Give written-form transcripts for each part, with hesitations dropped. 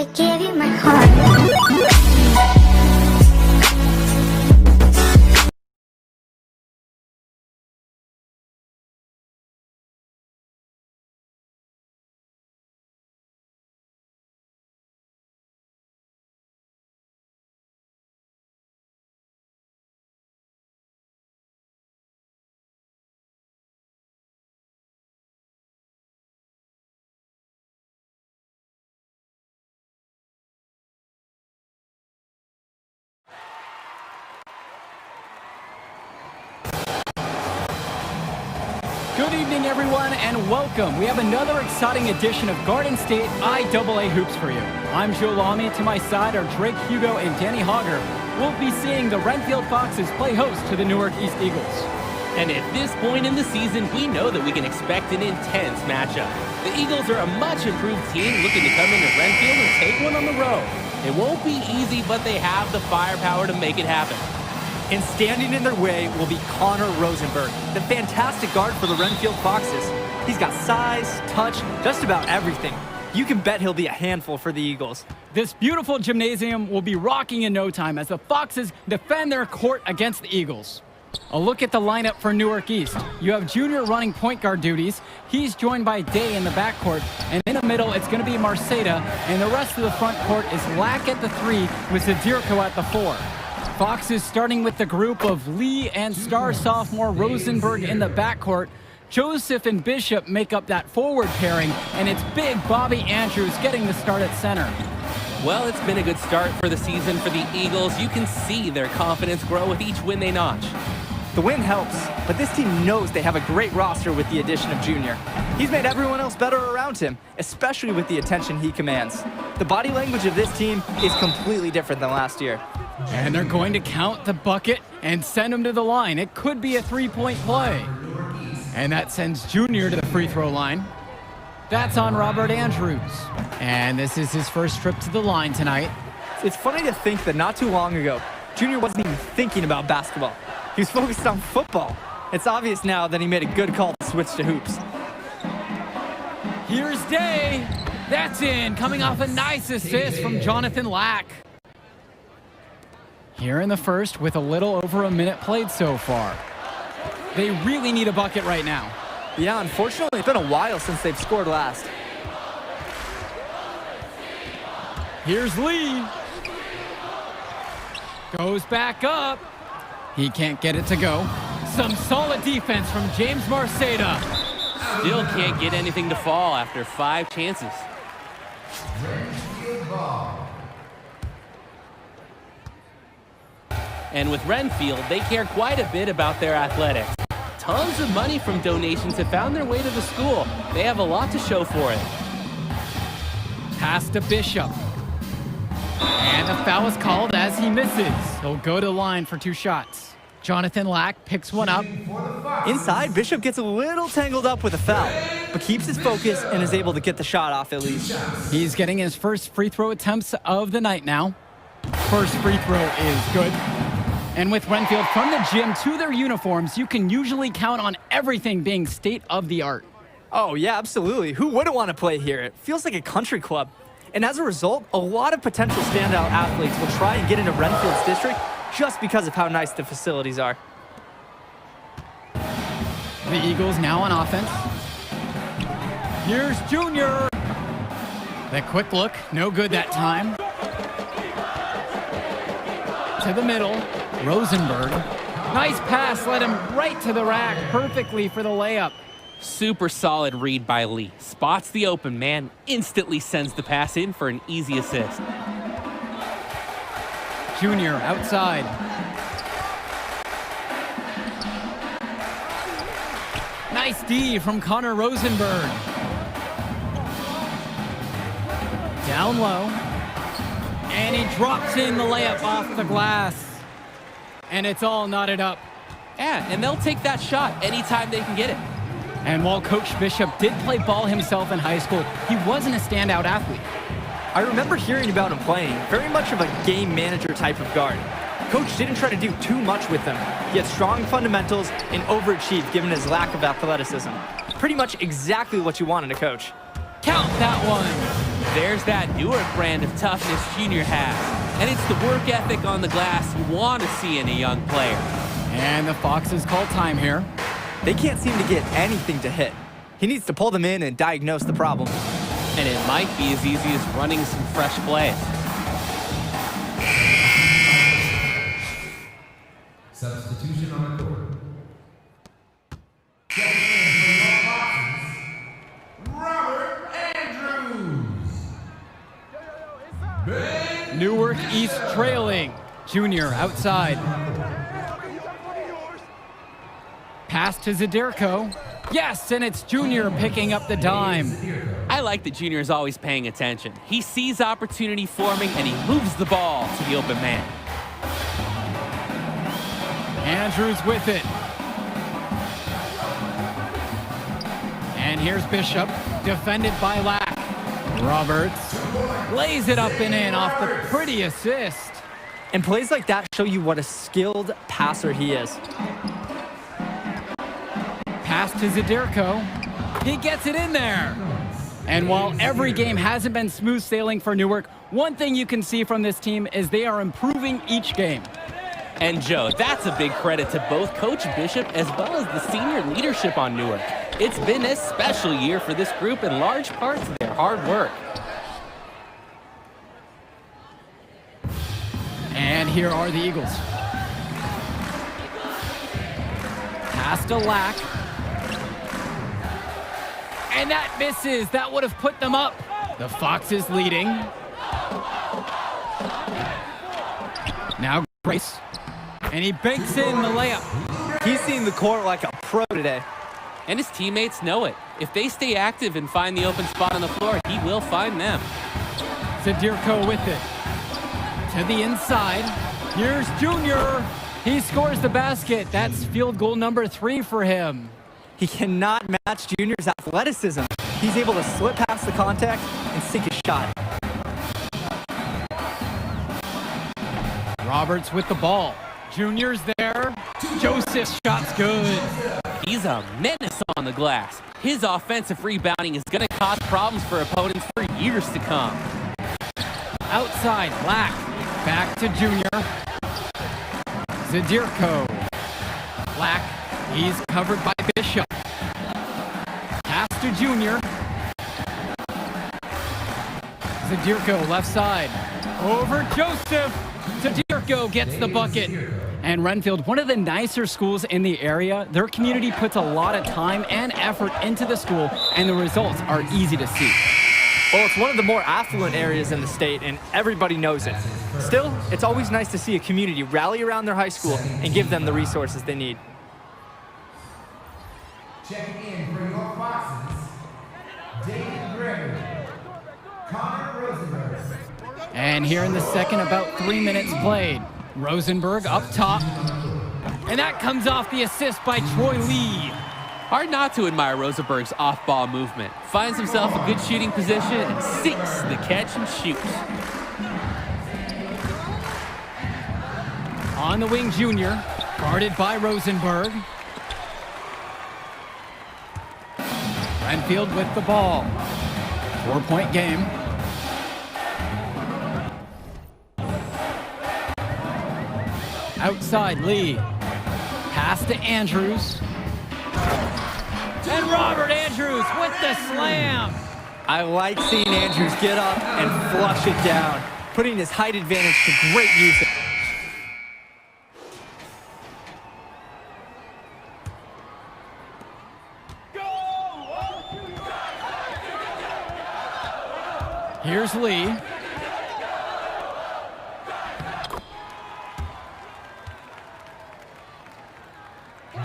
I gave you my heart. Good evening, everyone, and welcome. We have another exciting edition of Garden State IAA Hoops for you. I'm Joe Lamy. To my side are Drake Hugo and Danny Hogger. We'll be seeing the Renfield Foxes play host to the Newark East Eagles. And at this point in the season, we know that we can expect an intense matchup. The Eagles are a much improved team looking to come into Renfield and take one on the road. It won't be easy, but they have the firepower to make it happen. And standing in their way will be Connor Rosenberg, the fantastic guard for the Renfield Foxes. He's got size, touch, just about everything. You can bet he'll be a handful for the Eagles. This beautiful gymnasium will be rocking in no time as the Foxes defend their court against the Eagles. A look at the lineup for Newark East. You have Junior running point guard duties. He's joined by Day in the backcourt. And in the middle, it's going to be Marceda. And the rest of the front court is Lack at the 3 with Zadirko at the 4. Foxes starting with the group of Lee and star sophomore Rosenberg in the backcourt. Joseph and Bishop make up that forward pairing, and it's big Bobby Andrews getting the start at center. Well, it's been a good start for the season for the Eagles. You can see their confidence grow with each win they notch. The win helps, but this team knows they have a great roster with the addition of Junior. He's made everyone else better around him, especially with the attention he commands. The body language of this team is completely different than last year. And they're going to count the bucket and send him to the line. It could be a three-point play. And that sends Junior to the free throw line. That's on Robert Andrews. And this is his first trip to the line tonight. It's funny to think that not too long ago, Junior wasn't even thinking about basketball. He was focused on football. It's obvious now that he made a good call to switch to hoops. Here's Day. That's in, coming off a nice assist from Jonathan Lack. Here in the first with a little over a minute played so far. They really need a bucket right now. Yeah, unfortunately, it's been a while since they've scored last. Here's Lee. Goes back up. He can't get it to go. Some solid defense from James Marceda. Still can't get anything to fall after 5 chances. And with Renfield, they care quite a bit about their athletics. Tons of money from donations have found their way to the school. They have a lot to show for it. Pass to Bishop. And a foul is called as he misses. He'll go to the line for 2 shots. Jonathan Lack picks one up. Inside, Bishop gets a little tangled up with a foul, but keeps his focus and is able to get the shot off at least. He's getting his first free throw attempts of the night now. First free throw is good. And with Renfield from the gym to their uniforms, you can usually count on everything being state-of-the-art. Oh, yeah, absolutely. Who wouldn't want to play here? It feels like a country club. And as a result, a lot of potential standout athletes will try and get into Renfield's district just because of how nice the facilities are. The Eagles now on offense. Here's Junior. The quick look, no good that time. To the middle, Rosenberg. Nice pass, led him right to the rack perfectly for the layup. Super solid read by Lee. Spots the open man, instantly sends the pass in for an easy assist. Junior outside. Nice D from Connor Rosenberg. Down low. And he drops in the layup off the glass. And it's all knotted up. Yeah, and they'll take that shot anytime they can get it. And while Coach Bishop did play ball himself in high school, he wasn't a standout athlete. I remember hearing about him playing, very much of a game manager type of guard. Coach didn't try to do too much with him. He had strong fundamentals and overachieved given his lack of athleticism. Pretty much exactly what you want in a coach. Count that one. There's that Newark brand of toughness Junior has. And it's the work ethic on the glass you want to see in a young player. And the Foxes call time here. They can't seem to get anything to hit. He needs to pull them in and diagnose the problem. And it might be as easy as running some fresh plays. Substitution on the court. Checking in for your Foxes, Robert Andrews. Newark East trailing. Junior outside. Pass to Zadirko. Yes, and it's Junior picking up the dime. I like that Junior is always paying attention. He sees opportunity forming and he moves the ball to the open man. Andrews with it. And here's Bishop, defended by Lack. Roberts lays it up and in off the pretty assist. And plays like that show you what a skilled passer he is. Pass to Zadirko. He gets it in there. And while every game hasn't been smooth sailing for Newark, one thing you can see from this team is they are improving each game. And Joe, that's a big credit to both Coach Bishop as well as the senior leadership on Newark. It's been a special year for this group in large part to their hard work. And here are the Eagles. Pass to Lack. And that misses. That would have put them up. The Foxes leading. Now Grace. And he banks in the layup. He's seeing the court like a pro today. And his teammates know it. If they stay active and find the open spot on the floor, he will find them. Zadirko with it. To the inside. Here's Junior. He scores the basket. That's field goal number 3 for him. He cannot match Junior's athleticism. He's able to slip past the contact and sink a shot. Roberts with the ball. Junior's there. Joseph's shot's good. He's a menace on the glass. His offensive rebounding is going to cause problems for opponents for years to come. Outside, Lack. Back to Junior. Zadirko. Lack. He's covered by Bishop. Pass to Junior. Zadirko left side. Over Joseph. Zadirko gets the bucket. And Renfield, one of the nicer schools in the area, their community puts a lot of time and effort into the school, and the results are easy to see. Well, it's one of the more affluent areas in the state, and everybody knows it. Still, it's always nice to see a community rally around their high school and give them the resources they need. Checking in for your Foxes, David Gregory, Connor Rosenberg. And here in the second, about 3 minutes played. Rosenberg up top. And that comes off the assist by Troy Lee. Hard not to admire Rosenberg's off-ball movement. Finds himself a good shooting position and sinks the catch and shoots. On the wing, Junior. Guarded by Rosenberg. Renfield with the ball. 4-point game. Outside, Lee. Pass to Andrews. And Robert Andrews with the slam. I like seeing Andrews get up and flush it down, putting his height advantage to great use. Here's Lee.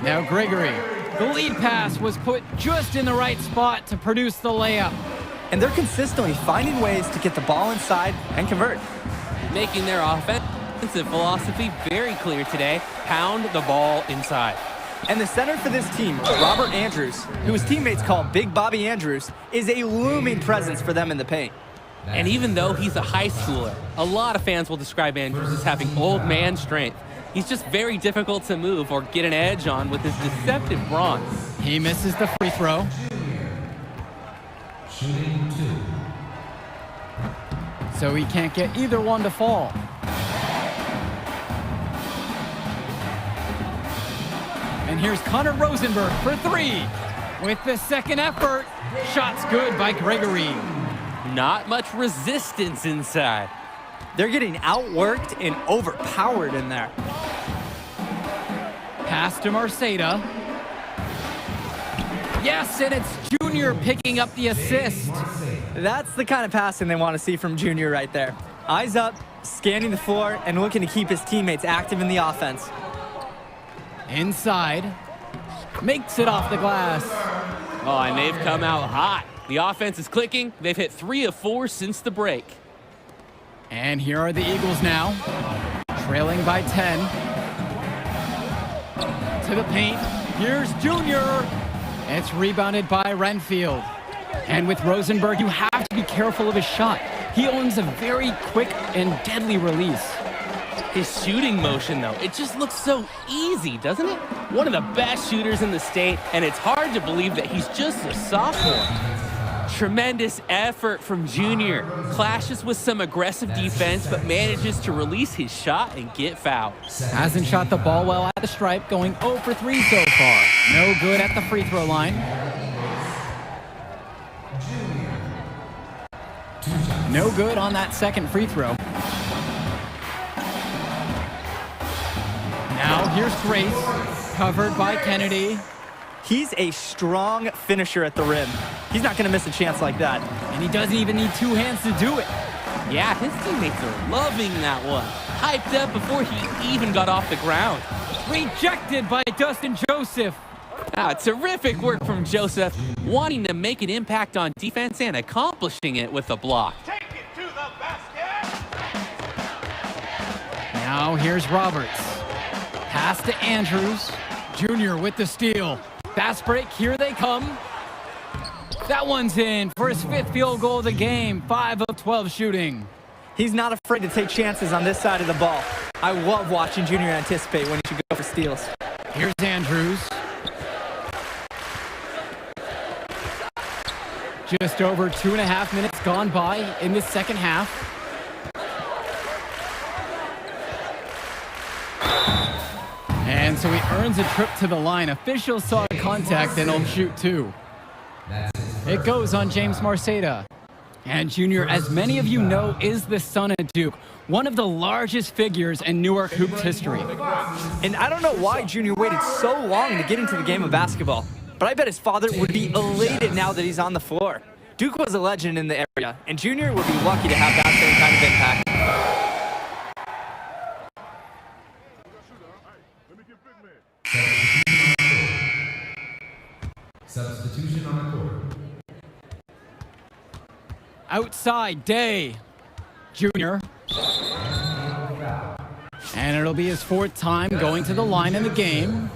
Now Gregory. The lead pass was put just in the right spot to produce the layup. And they're consistently finding ways to get the ball inside and convert. Making their offensive philosophy very clear today. Pound the ball inside. And the center for this team, Robert Andrews, who his teammates call Big Bobby Andrews, is a looming presence for them in the paint. And even though he's a high schooler, a lot of fans will describe Andrews as having old man strength. He's just very difficult to move or get an edge on with his deceptive bronze. He misses the free throw. Shooting 2. so he can't get either one to fall. And here's Connor Rosenberg for three. With the second effort, shot's good by Gregory. Not much resistance inside. They're getting outworked and overpowered in there. Pass to Marceda. Yes, and it's Junior picking up the assist. That's the kind of passing they want to see from Junior right there. Eyes up, scanning the floor, and looking to keep his teammates active in the offense. Inside. Makes it off the glass. Oh, and they've come out hot. The offense is clicking. They've hit 3 of 4 since the break. And here are the Eagles now, trailing by 10. To the paint. Here's Junior. It's rebounded by Renfield. And with Rosenberg, you have to be careful of his shot. He owns a very quick and deadly release. His shooting motion, though, it just looks so easy, doesn't it? One of the best shooters in the state, and it's hard to believe that he's just a sophomore. Tremendous effort from Junior. Clashes with some aggressive defense, but manages to release his shot and get fouled. Hasn't shot the ball well at the stripe, going 0 for 3 so far. No good at the free throw line. No good on that second free throw. Now here's Grace, covered by Kennedy. He's a strong finisher at the rim. He's not going to miss a chance like that. And he doesn't even need two hands to do it. Yeah, his teammates are loving that one. Hyped up before he even got off the ground. Rejected by Dustin Joseph. Terrific work from Joseph, wanting to make an impact on defense and accomplishing it with a block. Take it to the basket. Now here's Roberts. Pass to Andrews. Junior with the steal. Fast break, here they come. That one's in for his 5th field goal of the game. 5 of 12 shooting. He's not afraid to take chances on this side of the ball. I love watching Junior anticipate when he should go for steals. Here's Andrews. Just over 2.5 minutes gone by in the second half. And so he earns a trip to the line. Officials saw contact and he'll shoot 2. It goes on James Marceda. And Junior, as many of you know, is the son of Duke, one of the largest figures in Newark hoops history. And I don't know why Junior waited so long to get into the game of basketball, but I bet his father would be elated now that he's on the floor. Duke was a legend in the area, and Junior would be lucky to have that same kind of impact. Substitution on the court. Outside, Day. Junior. And it'll be his 4th time going to the line in the game.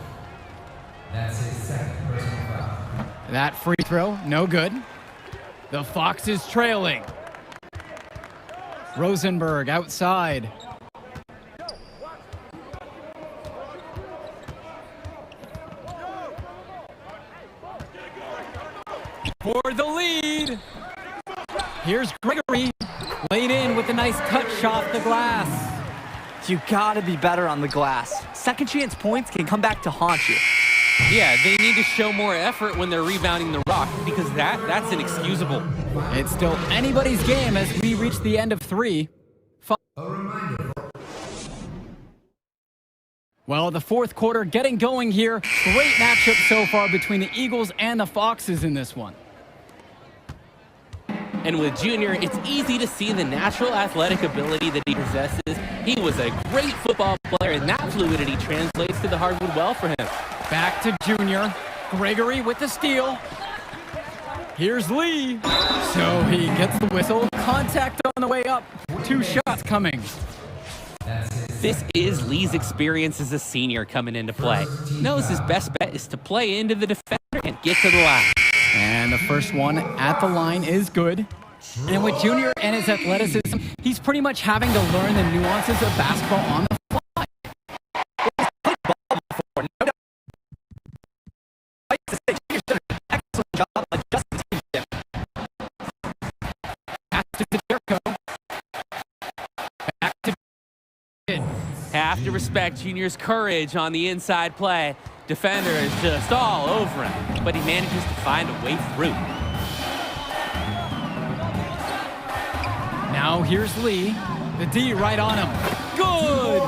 That's his second personal foul. That free throw, no good. The Foxes trailing. Rosenberg outside. For the lead. Here's Gregory. Laid in with a nice touch off the glass. You gotta be better on the glass. Second chance points can come back to haunt you. Yeah, they need to show more effort when they're rebounding the rock because that's inexcusable. It's still anybody's game as we reach the end of 3. Well, the 4th quarter getting going here. Great matchup so far between the Eagles and the Foxes in this one. And with Junior, it's easy to see the natural athletic ability that he possesses. He was a great football player, and that fluidity translates to the hardwood well for him. Back to Junior. Gregory with the steal. Here's Lee. So he gets the whistle. Contact on the way up. 2 shots coming. This is Lee's experience as a senior coming into play. Knows his best bet is to play into the defender and get to the line. And the first one at the line is good. And with Junior and his athleticism, he's pretty much having to learn the nuances of basketball on the fly. Excellent job adjusting to him. Pass to Jericho. Have to respect Junior's courage on the inside play. Defender is just all over him, but he manages to find a way through. Now here's Lee. The D right on him. Good!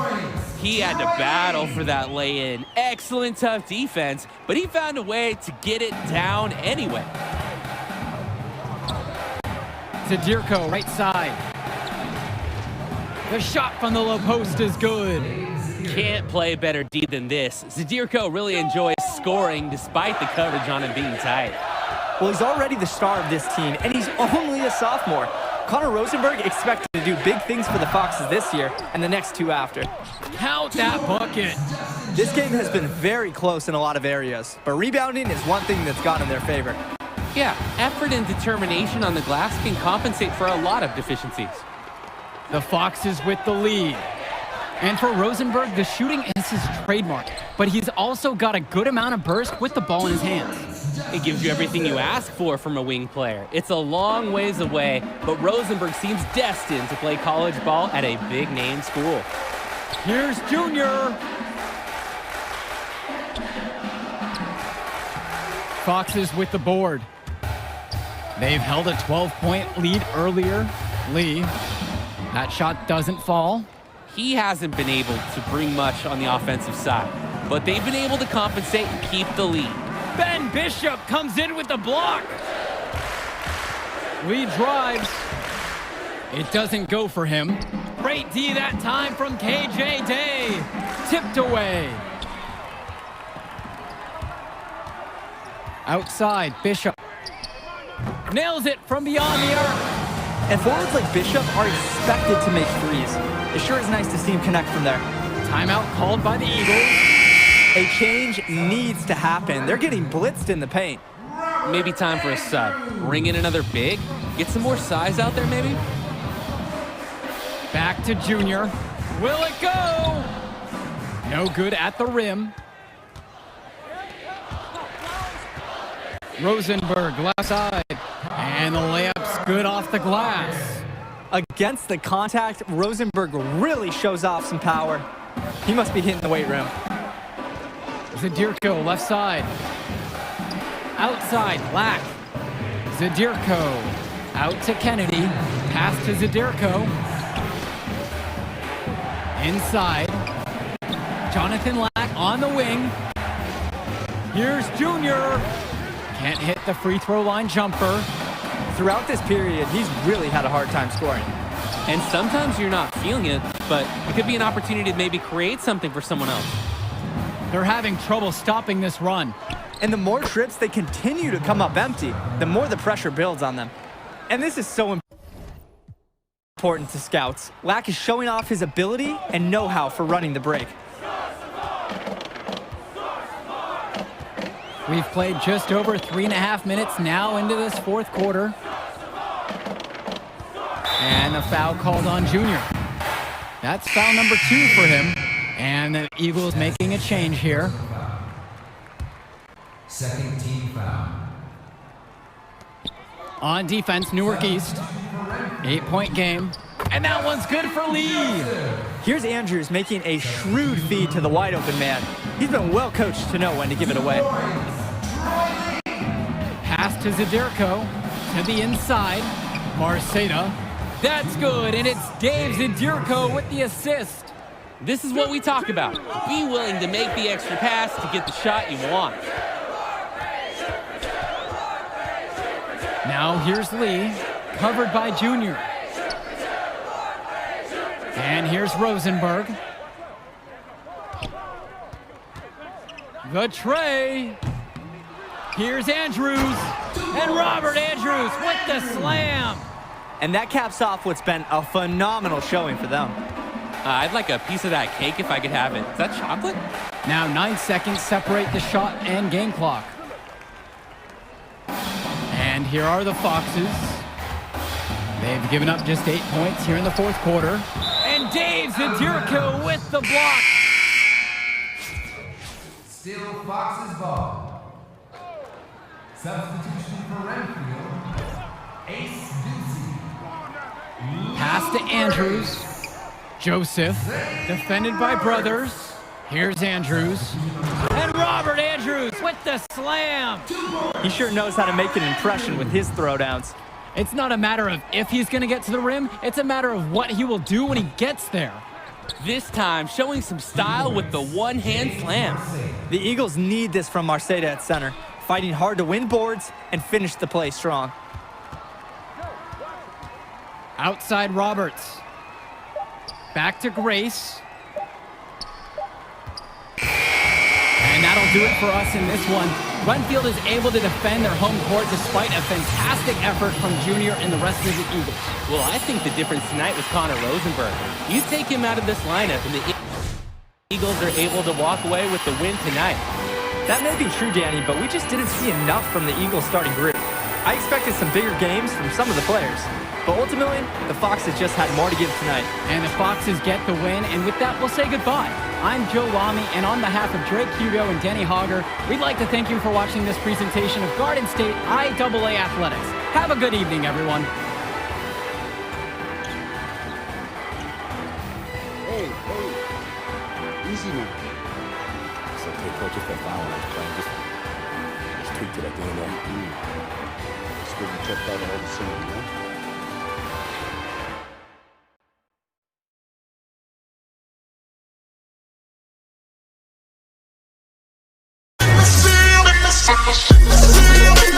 He had to battle for that lay-in. Excellent tough defense, but he found a way to get it down anyway. Zadirko, right side. The shot from the low post is good. Can't play better D than this. Zadirko really enjoys scoring despite the coverage on him being tight. Well, he's already the star of this team, and he's only a sophomore. Connor Rosenberg expected to do big things for the Foxes this year and the next two after. Count that bucket. This game has been very close in a lot of areas, but rebounding is one thing that's gone in their favor. Yeah, effort and determination on the glass can compensate for a lot of deficiencies. The Foxes with the lead. And for Rosenberg, the shooting is his trademark, but he's also got a good amount of burst with the ball in his hands. It gives you everything you ask for from a wing player. It's a long ways away, but Rosenberg seems destined to play college ball at a big-name school. Here's Junior. Foxes with the board. They've held a 12-point lead earlier. Lee, that shot doesn't fall. He hasn't been able to bring much on the offensive side, but they've been able to compensate and keep the lead. Ben Bishop comes in with the block. Lee drives. It doesn't go for him. Great D that time from KJ Day. Tipped away. Outside, Bishop. Nails it from beyond the arc. And forwards like Bishop are expected to make threes. It sure is nice to see him connect from there. Timeout called by the Eagles. A change needs to happen. They're getting blitzed in the paint. Maybe time for a sub. Bring in another big. Get some more size out there, maybe. Back to Junior. Will it go? No good at the rim. Rosenberg, left side. And the layup's good off the glass. Against the contact, Rosenberg really shows off some power. He must be hitting the weight room. Zadirko, left side. Outside, Black. Zadirko. Out to Kennedy. Pass to Zadirko. Inside. Jonathan Lack on the wing. Here's Junior. Can't hit the free throw line jumper. Throughout this period, he's really had a hard time scoring. And sometimes you're not feeling it, but it could be an opportunity to maybe create something for someone else. They're having trouble stopping this run. And the more trips they continue to come up empty, the more the pressure builds on them. And this is so important to scouts. Lack is showing off his ability and know-how for running the break. We've played just over 3.5 minutes now into this fourth quarter. And a foul called on Junior. That's foul number 2 for him. And the Eagles making a change here. Second team foul. On defense, Newark East. 8-point game. And that one's good for Lee. Here's Andrews making a shrewd feed to the wide open man. He's been well coached to know when to give it away. Pass to Zadirko. To the inside. Marceda. That's good, and it's Dave Zadirko with the assist. This is what we talk about. Be willing to make the extra pass to get the shot you want. Now here's Lee, covered by Junior. And here's Rosenberg. The tray. Here's Andrews. And Robert Andrews with the slam. And that caps off what's been a phenomenal showing for them. I'd like a piece of that cake if I could have it. Is that chocolate? Now 9 seconds separate the shot and game clock. And here are the Foxes. They've given up just 8 points here in the fourth quarter. And Dave Zadirko with the block. Still Fox's ball. Substitution for Renfield. Ace Ducey. Pass to Andrews. Joseph, defended by Brothers. Here's Andrews. And Robert Andrews with the slam. He sure knows how to make an impression with his throwdowns. It's not a matter of if he's going to get to the rim. It's a matter of what he will do when he gets there. This time, showing some style with the one-hand slam. The Eagles need this from Marceda at center, fighting hard to win boards and finish the play strong. Outside Roberts. Back to Grace. And that'll do it for us in this one. Renfield is able to defend their home court despite a fantastic effort from Junior and the rest of the Eagles. Well, I think the difference tonight was Connor Rosenberg. You take him out of this lineup, and the Eagles are able to walk away with the win tonight. That may be true, Danny, but we just didn't see enough from the Eagles starting group. I expected some bigger games from some of the players, but ultimately, the Foxes just had more to give tonight. And the Foxes get the win, and with that, we'll say goodbye. I'm Joe Lamy, and on behalf of Drake Hugo and Denny Hogger, we'd like to thank you for watching this presentation of Garden State IAA Athletics. Have a good evening, everyone. Hey, easy now. It's okay, coach, if that foul I was playing, just tweaked it at the end there. Just getting checked out all the same, you know? Let's see